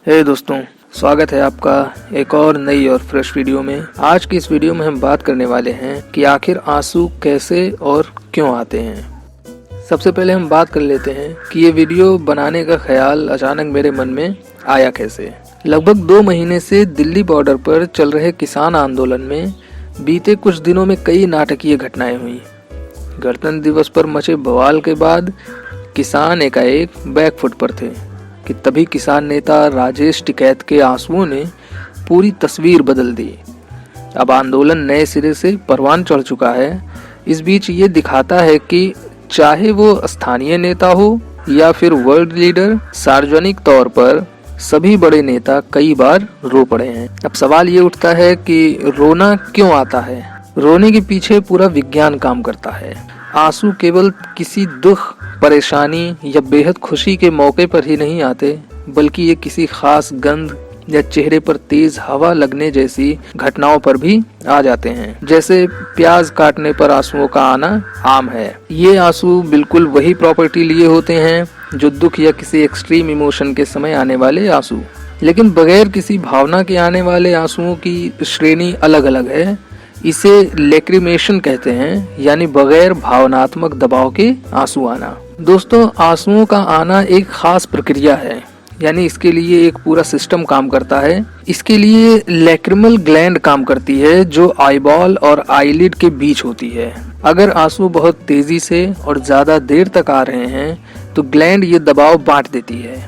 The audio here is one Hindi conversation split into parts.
हे दोस्तों, स्वागत है आपका एक और नई और फ्रेश वीडियो में। आज की इस वीडियो में हम बात करने वाले हैं कि आखिर आंसू कैसे और क्यों आते हैं। सबसे पहले हम बात कर लेते हैं कि ये वीडियो बनाने का ख्याल अचानक मेरे मन में आया कैसे। लगभग 2 महीने से दिल्ली बॉर्डर पर चल रहे किसान आंदोलन में बीते कुछ दिनों में कई नाटकीय घटनाएं हुई। गणतंत्र दिवस पर मचे बवाल के बाद किसान एकाएक बैकफुट पर थे कि तभी किसान नेता राजेश टिकैत के आंसुओं ने पूरी तस्वीर बदल दी। अब आंदोलन नए सिरे से परवान चढ़ चुका है। इस बीच ये दिखाता है कि चाहे वो स्थानीय नेता हो या फिर वर्ल्ड लीडर, सार्वजनिक तौर पर सभी बड़े नेता कई बार रो पड़े हैं। अब सवाल ये उठता है कि रोना क्यों आता है। रोने के पीछे पूरा विज्ञान काम करता है। आंसू केवल किसी दुख, परेशानी या बेहद खुशी के मौके पर ही नहीं आते, बल्कि ये किसी खास गंध या चेहरे पर तेज हवा लगने जैसी घटनाओं पर भी आ जाते हैं। जैसे प्याज काटने पर आंसुओं का आना आम है। ये आंसू बिल्कुल वही प्रॉपर्टी लिए होते हैं जो दुख या किसी एक्सट्रीम इमोशन के समय आने वाले आंसू। लेकिन बगैर किसी भावना के आने वाले आंसुओं की श्रेणी अलग अलग है। इसे लैक्रिमेशन कहते हैं, यानी बगैर भावनात्मक दबाव के आंसू आना। दोस्तों, आंसुओं का आना एक खास प्रक्रिया है, यानी इसके लिए एक पूरा सिस्टम काम करता है। इसके लिए लैक्रिमल ग्लैंड काम करती है जो आईबॉल और आईलिड के बीच होती है। अगर आंसू बहुत तेजी से और ज्यादा देर तक आ रहे हैं तो ग्लैंड ये दबाव बांट देती है।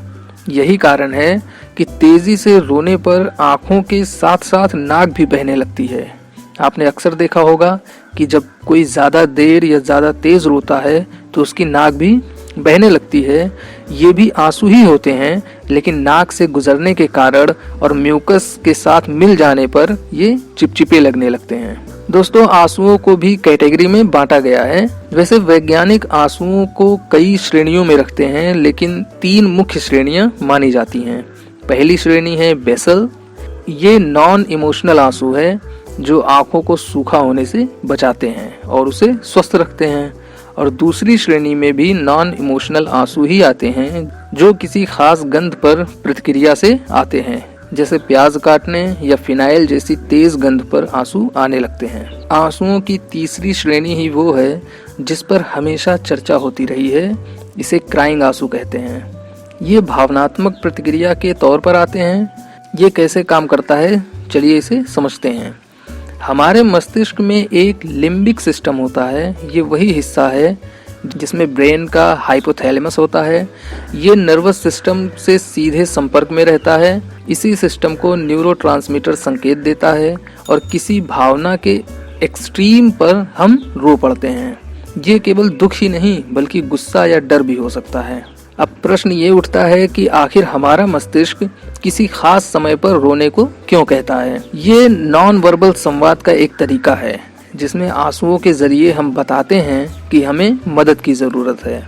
यही कारण है कि तेजी से रोने पर आंखों के साथ साथ नाक भी बहने लगती है। आपने अक्सर देखा होगा कि जब कोई ज़्यादा देर या ज़्यादा तेज़ रोता है तो उसकी नाक भी बहने लगती है। ये भी आंसू ही होते हैं, लेकिन नाक से गुजरने के कारण और म्यूकस के साथ मिल जाने पर ये चिपचिपे लगने लगते हैं। दोस्तों, आंसुओं को भी कैटेगरी में बांटा गया है। वैसे वैज्ञानिक आंसुओं को कई श्रेणियों में रखते हैं, लेकिन 3 मुख्य श्रेणियां मानी जाती हैं। पहली श्रेणी है बेसल। ये नॉन इमोशनल आंसू है जो आंखों को सूखा होने से बचाते हैं और उसे स्वस्थ रखते हैं। और दूसरी श्रेणी में भी नॉन इमोशनल आंसू ही आते हैं जो किसी खास गंध पर प्रतिक्रिया से आते हैं, जैसे प्याज काटने या फिनाइल जैसी तेज गंध पर आंसू आने लगते हैं। आंसुओं की तीसरी श्रेणी ही वो है जिस पर हमेशा चर्चा होती रही है। इसे क्राइंग आंसू कहते हैं। ये भावनात्मक प्रतिक्रिया के तौर पर आते हैं। ये कैसे काम करता है, चलिए इसे समझते हैं। हमारे मस्तिष्क में एक लिम्बिक सिस्टम होता है। ये वही हिस्सा है जिसमें ब्रेन का हाइपोथैलेमस होता है। ये नर्वस सिस्टम से सीधे संपर्क में रहता है। इसी सिस्टम को न्यूरोट्रांसमीटर संकेत देता है और किसी भावना के एक्सट्रीम पर हम रो पड़ते हैं। ये केवल दुख ही नहीं बल्कि गुस्सा या डर भी हो सकता है। अब प्रश्न ये उठता है कि आखिर हमारा मस्तिष्क किसी खास समय पर रोने को क्यों कहता है। ये नॉन वर्बल संवाद का एक तरीका है जिसमें आंसुओं के जरिए हम बताते हैं कि हमें मदद की जरूरत है।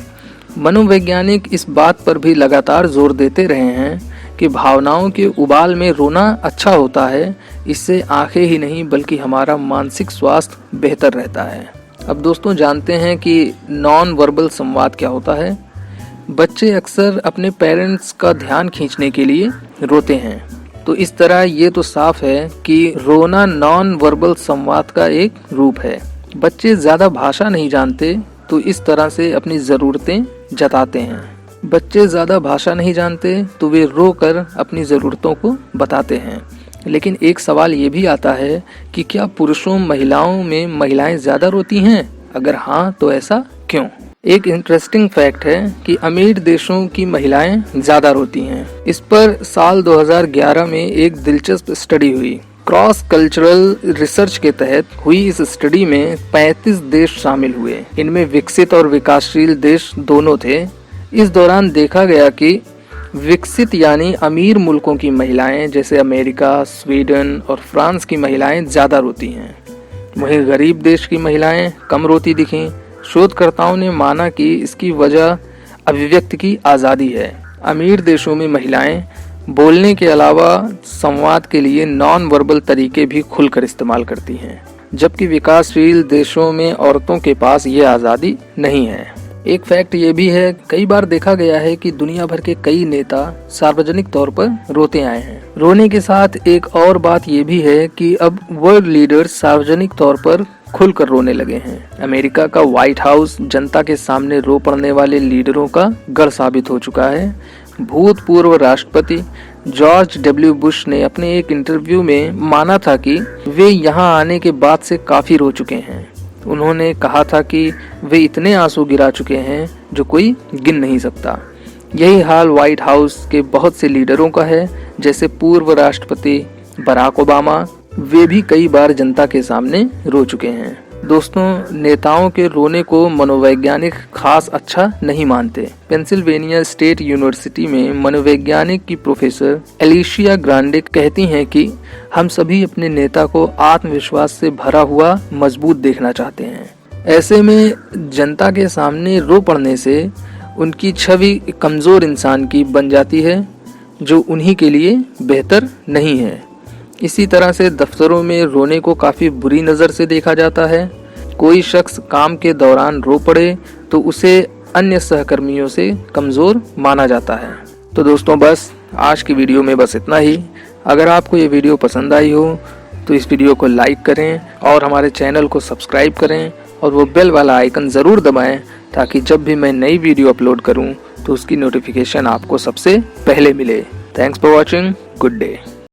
मनोवैज्ञानिक इस बात पर भी लगातार जोर देते रहे हैं कि भावनाओं के उबाल में रोना अच्छा होता है। इससे आंखें ही नहीं बल्कि हमारा मानसिक स्वास्थ्य बेहतर रहता है। अब दोस्तों, जानते हैं कि नॉन वर्बल संवाद क्या होता है। बच्चे अक्सर अपने पेरेंट्स का ध्यान खींचने के लिए रोते हैं। तो इस तरह ये तो साफ है कि रोना नॉन वर्बल संवाद का एक रूप है। बच्चे ज़्यादा भाषा नहीं जानते तो इस तरह से अपनी ज़रूरतें जताते हैं। बच्चे ज़्यादा भाषा नहीं जानते तो वे रो कर अपनी ज़रूरतों को बताते हैं। लेकिन एक सवाल ये भी आता है कि क्या पुरुषों महिलाओं में महिलाएं ज़्यादा रोती हैं? अगर हाँ तो ऐसा क्यों? एक इंटरेस्टिंग फैक्ट है कि अमीर देशों की महिलाएं ज्यादा रोती हैं। इस पर साल 2011 में एक दिलचस्प स्टडी हुई। क्रॉस कल्चरल रिसर्च के तहत हुई इस स्टडी में 35 देश शामिल हुए। इनमें विकसित और विकासशील देश दोनों थे। इस दौरान देखा गया कि विकसित यानी अमीर मुल्कों की महिलाएं जैसे अमेरिका, स्वीडन और फ्रांस की महिलाएं ज्यादा रोती हैं। वहीं गरीब देश की महिलाएं कम रोती दिखीं। शोधकर्ताओं ने माना कि इसकी वजह अभिव्यक्ति की आज़ादी है। अमीर देशों में महिलाएं बोलने के अलावा संवाद के लिए नॉन वर्बल तरीके भी खुलकर इस्तेमाल करती हैं, जबकि विकासशील देशों में औरतों के पास ये आज़ादी नहीं है। एक फैक्ट ये भी है, कई बार देखा गया है कि दुनिया भर के कई नेता सार्वजनिक तौर पर रोते आए हैं। रोने के साथ एक और बात ये भी है कि अब वर्ल्ड लीडर्स सार्वजनिक तौर पर खुलकर रोने लगे हैं। अमेरिका का व्हाइट हाउस जनता के सामने रो पड़ने वाले लीडरों का गढ़ साबित हो चुका है। भूतपूर्व राष्ट्रपति जॉर्ज डब्ल्यू बुश ने अपने एक इंटरव्यू में माना था कि वे यहाँ आने के बाद से काफी रो चुके हैं। उन्होंने कहा था कि वे इतने आंसू गिरा चुके हैं जो कोई गिन नहीं सकता। यही हाल व्हाइट हाउस के बहुत से लीडरों का है, जैसे पूर्व राष्ट्रपति बराक ओबामा। वे भी कई बार जनता के सामने रो चुके हैं। दोस्तों, नेताओं के रोने को मनोवैज्ञानिक खास अच्छा नहीं मानते। पेंसिल्वेनिया स्टेट यूनिवर्सिटी में मनोवैज्ञानिक की प्रोफेसर एलिशिया ग्रांडे कहती हैं कि हम सभी अपने नेता को आत्मविश्वास से भरा हुआ मजबूत देखना चाहते हैं। ऐसे में जनता के सामने रो पड़ने से उनकी छवि कमजोर इंसान की बन जाती है, जो उन्हीं के लिए बेहतर नहीं है। इसी तरह से दफ्तरों में रोने को काफ़ी बुरी नज़र से देखा जाता है। कोई शख्स काम के दौरान रो पड़े तो उसे अन्य सहकर्मियों से कमज़ोर माना जाता है। तो दोस्तों, बस आज की वीडियो में बस इतना ही। अगर आपको ये वीडियो पसंद आई हो तो इस वीडियो को लाइक करें और हमारे चैनल को सब्सक्राइब करें और वो बेल वाला आइकन ज़रूर दबाएं, ताकि जब भी मैं नई वीडियो अपलोड करूं तो उसकी नोटिफिकेशन आपको सबसे पहले मिले। Thanks for watching. Good day.